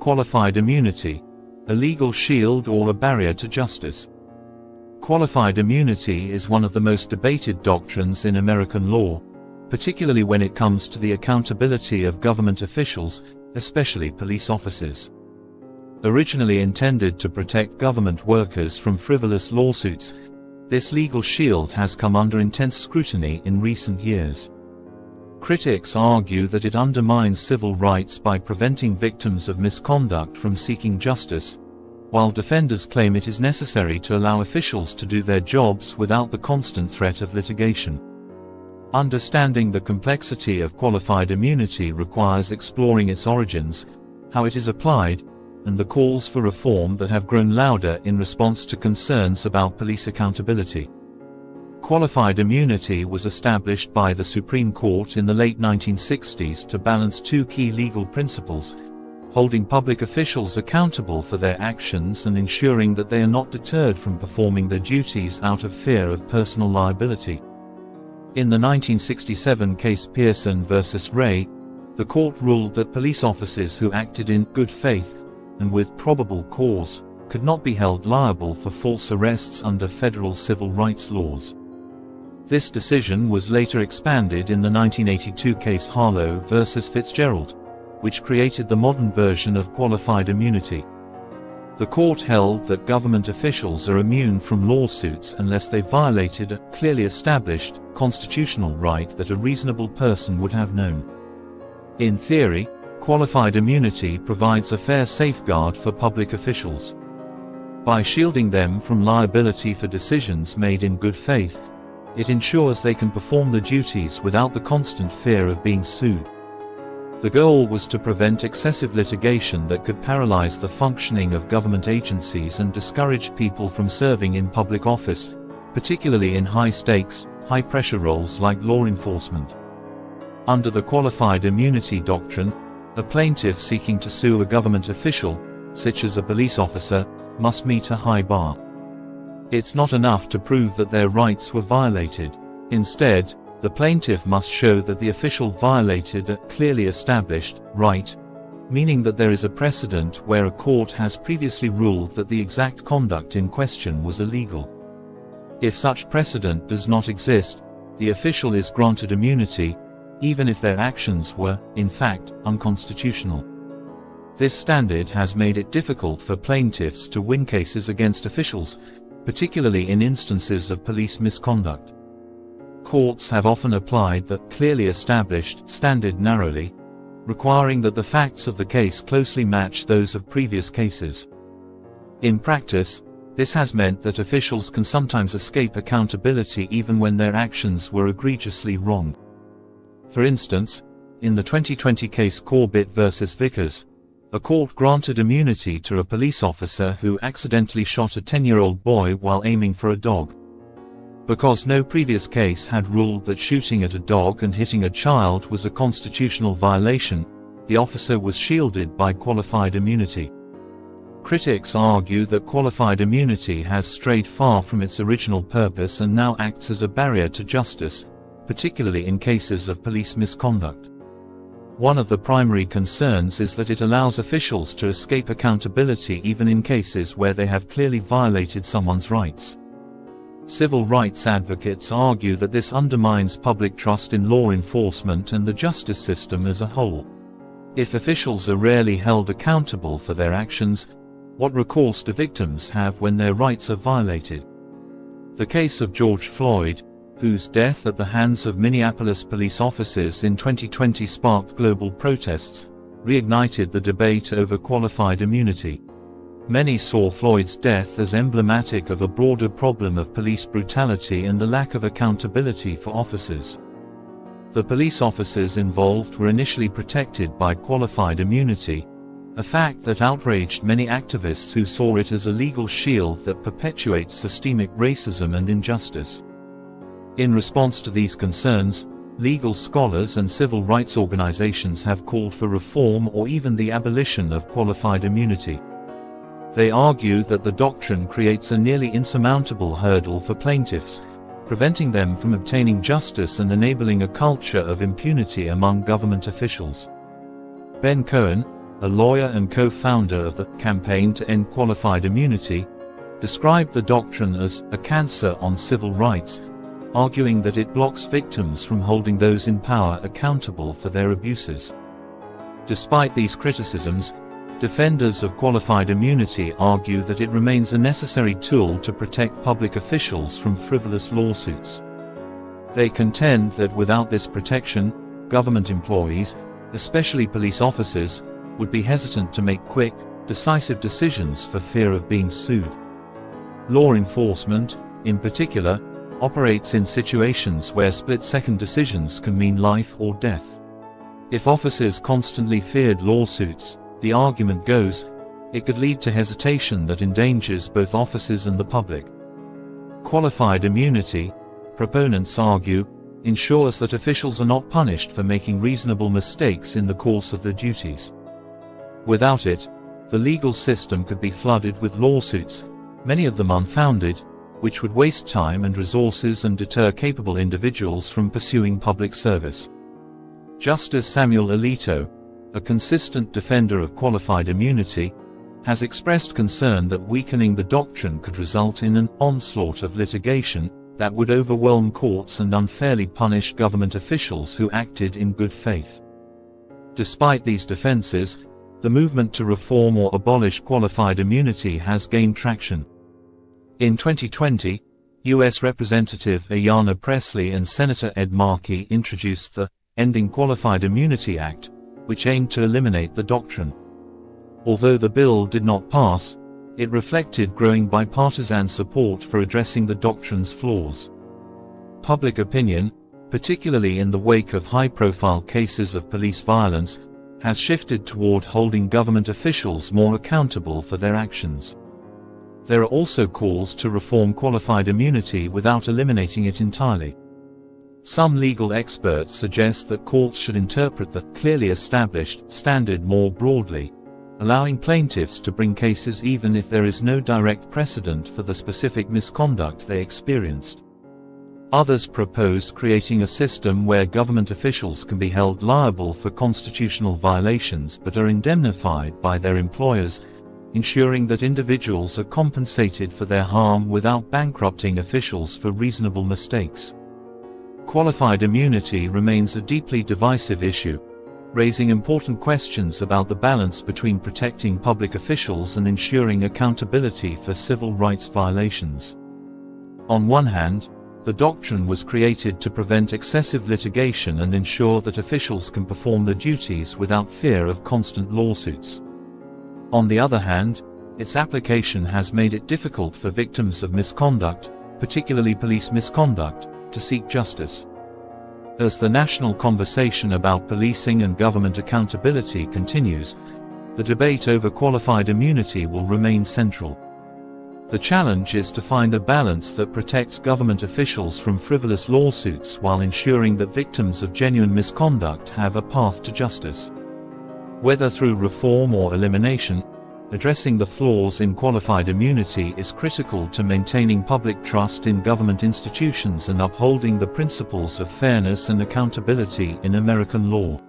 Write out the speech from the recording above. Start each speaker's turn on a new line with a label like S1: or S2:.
S1: Qualified immunity, a legal shield or a barrier to justice. Qualified immunity is one of the most debated doctrines in American law, particularly when it comes to the accountability of government officials, especially police officers. Originally intended to protect government workers from frivolous lawsuits, this legal shield has come under intense scrutiny in recent years. Critics argue that it undermines civil rights by preventing victims of misconduct from seeking justice, while defenders claim it is necessary to allow officials to do their jobs without the constant threat of litigation. Understanding the complexity of qualified immunity requires exploring its origins, how it is applied, and the calls for reform that have grown louder in response to concerns about police accountability. Qualified immunity was established by the Supreme Court in the late 1960s to balance two key legal principles: holding public officials accountable for their actions and ensuring that they are not deterred from performing their duties out of fear of personal liability. In the 1967 case Pearson v. Ray, the court ruled that police officers who acted in good faith and with probable cause could not be held liable for false arrests under federal civil rights laws. This decision was later expanded in the 1982 case Harlow v. Fitzgerald, which created the modern version of qualified immunity. The court held that government officials are immune from lawsuits unless they violated a clearly established constitutional right that a reasonable person would have known. In theory, qualified immunity provides a fair safeguard for public officials. By shielding them from liability for decisions made in good faith, it ensures they can perform the duties without the constant fear of being sued. The goal was to prevent excessive litigation that could paralyze the functioning of government agencies and discourage people from serving in public office, particularly in high-stakes, high-pressure roles like law enforcement. Under the qualified immunity doctrine, a plaintiff seeking to sue a government official, such as a police officer, must meet a high bar. It's not enough to prove that their rights were violated. Instead, the plaintiff must show that the official violated a clearly established right, meaning that there is a precedent where a court has previously ruled that the exact conduct in question was illegal. If such precedent does not exist, the official is granted immunity, even if their actions were, in fact, unconstitutional. This standard has made it difficult for plaintiffs to win cases against officials, particularly in instances of police misconduct. Courts have often applied the clearly established standard narrowly, requiring that the facts of the case closely match those of previous cases. In practice, this has meant that officials can sometimes escape accountability even when their actions were egregiously wrong. For instance, in the 2020 case Corbett v. Vickers, a court granted immunity to a police officer who accidentally shot a 10-year-old boy while aiming for a dog. Because no previous case had ruled that shooting at a dog and hitting a child was a constitutional violation, the officer was shielded by qualified immunity. Critics argue that qualified immunity has strayed far from its original purpose and now acts as a barrier to justice, particularly in cases of police misconduct. One of the primary concerns is that it allows officials to escape accountability even in cases where they have clearly violated someone's rights. Civil rights advocates argue that this undermines public trust in law enforcement and the justice system as a whole. If officials are rarely held accountable for their actions, what recourse do victims have when their rights are violated? The case of George Floyd, whose death at the hands of Minneapolis police officers in 2020 sparked global protests, reignited the debate over qualified immunity. Many saw Floyd's death as emblematic of a broader problem of police brutality and the lack of accountability for officers. The police officers involved were initially protected by qualified immunity, a fact that outraged many activists who saw it as a legal shield that perpetuates systemic racism and injustice. In response to these concerns, legal scholars and civil rights organizations have called for reform or even the abolition of qualified immunity. They argue that the doctrine creates a nearly insurmountable hurdle for plaintiffs, preventing them from obtaining justice and enabling a culture of impunity among government officials. Ben Cohen, a lawyer and co-founder of the Campaign to End Qualified Immunity, described the doctrine as a cancer on civil rights, arguing that it blocks victims from holding those in power accountable for their abuses. Despite these criticisms, defenders of qualified immunity argue that it remains a necessary tool to protect public officials from frivolous lawsuits. They contend that without this protection, government employees, especially police officers, would be hesitant to make quick, decisive decisions for fear of being sued. Law enforcement, in particular, operates in situations where split-second decisions can mean life or death. If officers constantly feared lawsuits, the argument goes, it could lead to hesitation that endangers both officers and the public. Qualified immunity, proponents argue, ensures that officials are not punished for making reasonable mistakes in the course of their duties. Without it, the legal system could be flooded with lawsuits, many of them unfounded, which would waste time and resources and deter capable individuals from pursuing public service. Justice Samuel Alito, a consistent defender of qualified immunity, has expressed concern that weakening the doctrine could result in an onslaught of litigation that would overwhelm courts and unfairly punish government officials who acted in good faith. Despite these defenses, the movement to reform or abolish qualified immunity has gained traction. In 2020, U.S. Representative Ayanna Pressley and Senator Ed Markey introduced the Ending Qualified Immunity Act, which aimed to eliminate the doctrine. Although the bill did not pass, it reflected growing bipartisan support for addressing the doctrine's flaws. Public opinion, particularly in the wake of high-profile cases of police violence, has shifted toward holding government officials more accountable for their actions. There are also calls to reform qualified immunity without eliminating it entirely. Some legal experts suggest that courts should interpret the clearly established standard more broadly, allowing plaintiffs to bring cases even if there is no direct precedent for the specific misconduct they experienced. Others propose creating a system where government officials can be held liable for constitutional violations but are indemnified by their employers, ensuring that individuals are compensated for their harm without bankrupting officials for reasonable mistakes. Qualified immunity remains a deeply divisive issue, raising important questions about the balance between protecting public officials and ensuring accountability for civil rights violations. On one hand, the doctrine was created to prevent excessive litigation and ensure that officials can perform their duties without fear of constant lawsuits. On the other hand, its application has made it difficult for victims of misconduct, particularly police misconduct, to seek justice. As the national conversation about policing and government accountability continues, the debate over qualified immunity will remain central. The challenge is to find a balance that protects government officials from frivolous lawsuits while ensuring that victims of genuine misconduct have a path to justice. Whether through reform or elimination, addressing the flaws in qualified immunity is critical to maintaining public trust in government institutions and upholding the principles of fairness and accountability in American law.